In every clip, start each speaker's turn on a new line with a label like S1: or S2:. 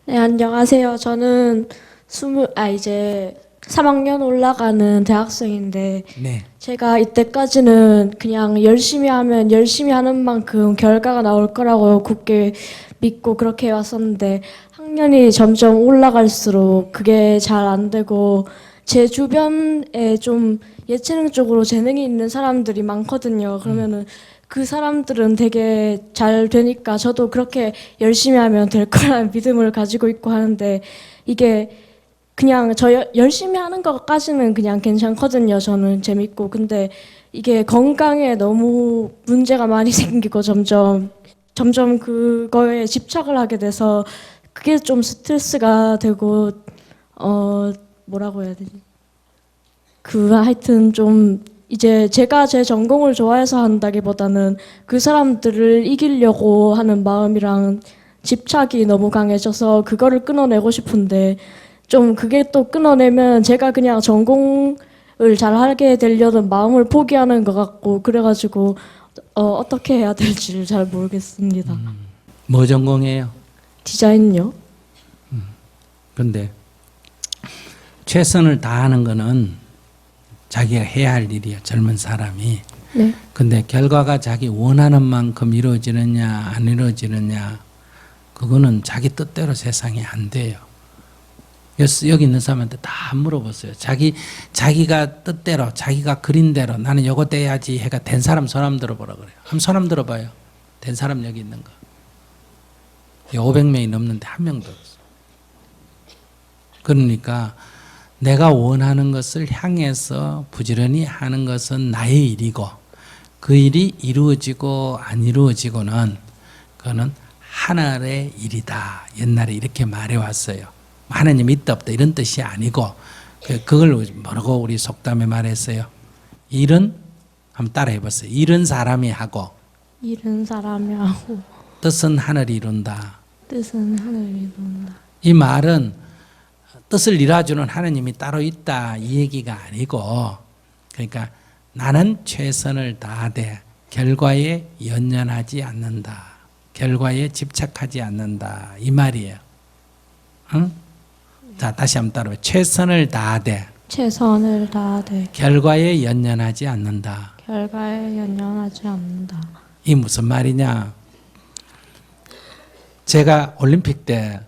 S1: 네, 안녕하세요. 저는 이제 3학년 올라가는 대학생인데,
S2: 네.
S1: 제가 이때까지는 그냥 열심히 하면 열심히 하는 만큼 결과가 나올 거라고 굳게 믿고 그렇게 해왔었는데, 학년이 점점 올라갈수록 그게 잘 안 되고, 제 주변에 좀 예체능 쪽으로 재능이 있는 사람들이 많거든요. 그러면은 그 사람들은 되게 잘 되니까 저도 그렇게 열심히 하면 될 거라는 믿음을 가지고 있고 하는데, 이게 그냥 열심히 하는 것까지는 그냥 괜찮거든요. 저는 재밌고. 근데 이게 건강에 너무 문제가 많이 생기고 점점 그거에 집착을 하게 돼서 그게 좀 스트레스가 되고, 어, 뭐라고 해야 되지? 하여튼 좀 이제 제가 제 전공을 좋아해서 한다기보다는 그 사람들을 이기려고 하는 마음이랑 집착이 너무 강해져서 그거를 끊어내고 싶은데, 좀 그게 또 끊어내면 제가 그냥 전공을 잘하게 되려는 마음을 포기하는 것 같고, 그래가지고 어떻게 해야 될지를 잘 모르겠습니다.
S2: 뭐 전공해요?
S1: 디자인요?
S2: 근데 최선을 다하는 거는 자기가 해야 할 일이야, 젊은 사람이.
S1: 네.
S2: 근데 결과가 자기 원하는 만큼 이루어지느냐 안 이루어지느냐, 그거는 자기 뜻대로 세상에 안 돼요. 여기 있는 사람한테 다 물어보세요. 자기가 뜻대로, 자기가 그린 대로 나는 요거 떼야지 해가 된 사람 손 한번 들어보라 그래요. 한번 손 한번 들어봐요. 된 사람 여기 있는 거. 500명이 넘는데 한 명도 없어. 그러니까 내가 원하는 것을 향해서 부지런히 하는 것은 나의 일이고, 그 일이 이루어지고 안 이루어지고는 그거는 하늘의 일이다. 옛날에 이렇게 말해왔어요. 하나님 있다 없다 이런 뜻이 아니고, 그걸 뭐라고 우리 속담에 말했어요. 일은 한번 따라해 보세요. 일은 사람이 하고
S1: 일은 사람이 하고
S2: 뜻은 하늘이 이룬다.
S1: 뜻은 하늘이 돈다.
S2: 이 말은 뜻을 이루어주는 하나님이 따로 있다 이 얘기가 아니고, 그러니까 나는 최선을 다하되 결과에 연연하지 않는다. 결과에 집착하지 않는다 이 말이에요. 응? 자, 다시 한번 따라해. 최선을 다하되
S1: 최선을 다하되
S2: 결과에 연연하지 않는다.
S1: 결과에 연연하지 않는다.
S2: 이 무슨 말이냐? 제가 올림픽 때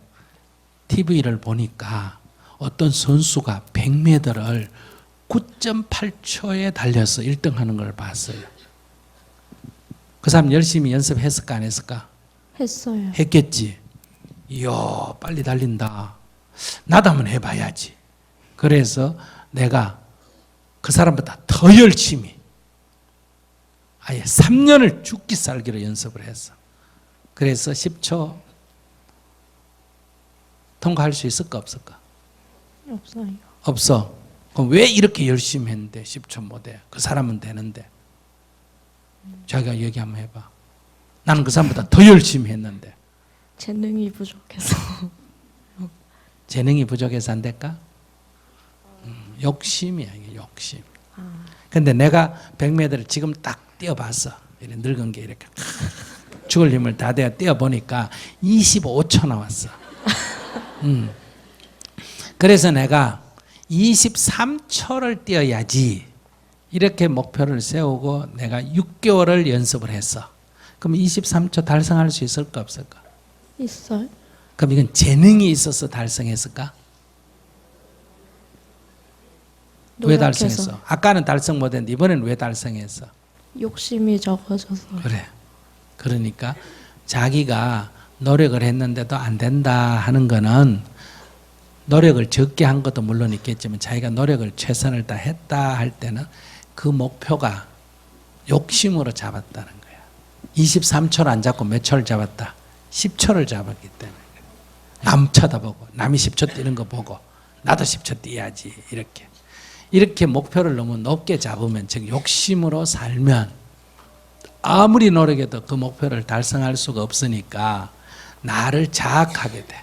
S2: TV를 보니까 어떤 선수가 100m를 9.8초에 달려서 1등 하는 걸 봤어요. 그 사람 열심히 연습했을까 안 했을까?
S1: 했어요.
S2: 했겠지. 이야, 빨리 달린다. 나도 한번 해봐야지. 그래서 내가 그 사람보다 더 열심히 아예 3년을 죽기 살기로 연습을 했어. 그래서 10초 통과할 수 있을까 없을까?
S1: 없어요.
S2: 없어. 그럼 왜 이렇게 열심히 했는데 10초 못해? 그 사람은 되는데. 자기가 얘기 한번 해봐. 나는 그 사람보다 더 열심히 했는데.
S1: 재능이 부족해서.
S2: 재능이 부족해서 안 될까? 욕심이야, 이게 욕심. 근데 내가 100m를 지금 딱 뛰어봤어. 이렇게 늙은 게 이렇게 죽을 힘을 다 대어 뛰어보니까 25초 나왔어. 그래서 내가 23초를 뛰어야지 이렇게 목표를 세우고 내가 6개월을 연습을 했어. 그럼 23초 달성할 수 있을까 없을까?
S1: 있어요?
S2: 그럼 이건 재능이 있어서 달성했을까? 왜
S1: 노력해서.
S2: 달성했어? 아까는 달성 못했는데 이번에는 왜 달성했어?
S1: 욕심이 적어져서.
S2: 그래. 그러니까 자기가 노력을 했는데도 안 된다 하는 거는, 노력을 적게 한 것도 물론 있겠지만 자기가 노력을 최선을 다했다 할 때는 그 목표가 욕심으로 잡았다는 거야. 23초를 안 잡고 몇 초를 잡았다? 10초를 잡았기 때문에. 남 쳐다보고 남이 10초 뛰는 거 보고 나도 10초 뛰어야지 이렇게 목표를 너무 높게 잡으면, 즉 욕심으로 살면 아무리 노력해도 그 목표를 달성할 수가 없으니까 나를 자학하게 돼.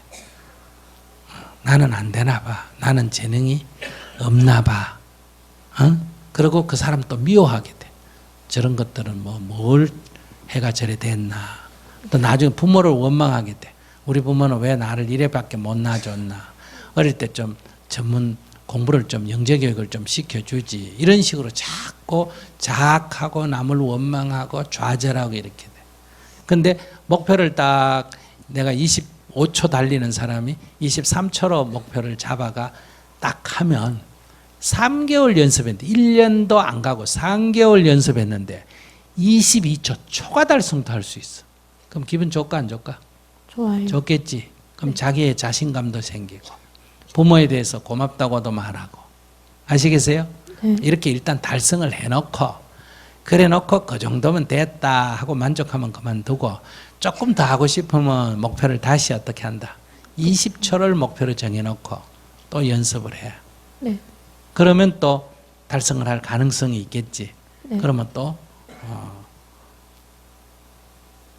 S2: 나는 안 되나 봐. 나는 재능이 없나 봐. 그리고 그 사람 또 미워하게 돼. 저런 것들은 뭘 해가 저래 됐나. 또 나중에 부모를 원망하게 돼. 우리 부모는 왜 나를 이래밖에 못 낳아줬나. 어릴 때 좀 전문 공부를 좀 영재교육을 좀 시켜주지. 이런 식으로 자꾸 자학하고 남을 원망하고 좌절하고 이렇게 돼. 근데 목표를 딱 내가 25초 달리는 사람이 23초로 목표를 잡아가 딱 하면 3개월 연습했는데 1년도 안 가고 3개월 연습했는데 22초 초과 달성도 할 수 있어. 그럼 기분 좋을까 안 좋을까?
S1: 좋아요.
S2: 좋겠지. 그럼 자기의 자신감도 생기고 부모에 대해서 고맙다고도 말하고. 아시겠어요?
S1: 네.
S2: 이렇게 일단 달성을 해놓고 그래 놓고 그 정도면 됐다 하고 만족하면 그만두고 조금 더 하고 싶으면 목표를 다시 어떻게 한다. 20초를 목표로 정해놓고 또 연습을 해.
S1: 네.
S2: 그러면 또 달성을 할 가능성이 있겠지.
S1: 네.
S2: 그러면 또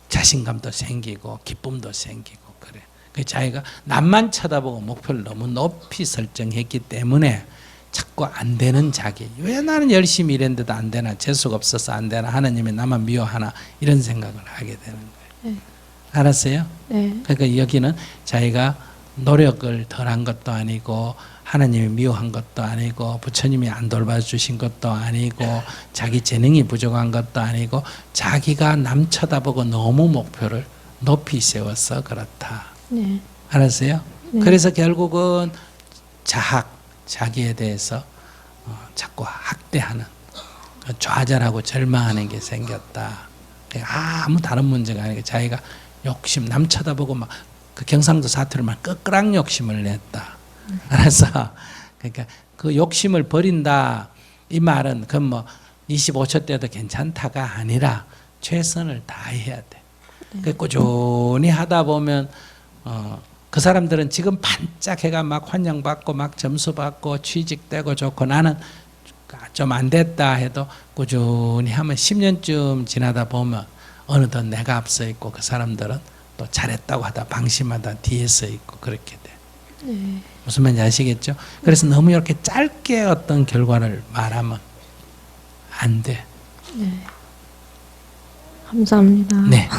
S2: 자신감도 생기고 기쁨도 생기고 그래. 그 자기가 남만 쳐다보고 목표를 너무 높이 설정했기 때문에 자꾸 안 되는 자기. 왜 나는 열심히 일했는데도 안 되나? 재수가 없어서 안 되나? 하나님이 나만 미워하나? 이런 생각을 하게 되는 거예요.
S1: 네.
S2: 알았어요?
S1: 네.
S2: 그러니까 여기는 자기가 노력을 덜 한 것도 아니고 하나님이 미워한 것도 아니고 부처님이 안 돌봐주신 것도 아니고 자기 재능이 부족한 것도 아니고 자기가 남 쳐다보고 너무 목표를 높이 세워서 그렇다.
S1: 네.
S2: 알았어요?
S1: 네. 그래서
S2: 그래서 결국은 자기에 대해서 자꾸 학대하는 좌절하고 절망하는 게 생겼다. 아무 다른 문제가 아니고 자기가 욕심 남 쳐다보고 막 그 경상도 사투를 막 끄끄랑 욕심을 냈다. 알았어? 그러니까 그 욕심을 버린다 이 말은 그 뭐 25초 때도 괜찮다가 아니라 최선을 다해야 돼. 그 꾸준히 하다 보면 그 사람들은 지금 반짝해가 막 환영받고 막 점수 받고 취직되고 좋고 나는 좀 안 됐다 해도 꾸준히 하면 10년쯤 지나다 보면 어느덧 내가 앞서 있고 그 사람들은 또 잘했다고 하다 방심하다 뒤에 서 있고 그렇게 돼.
S1: 네.
S2: 무슨 말인지 아시겠죠? 그래서 너무 이렇게 짧게 어떤 결과를 말하면 안 돼.
S1: 네. 감사합니다.
S2: 네.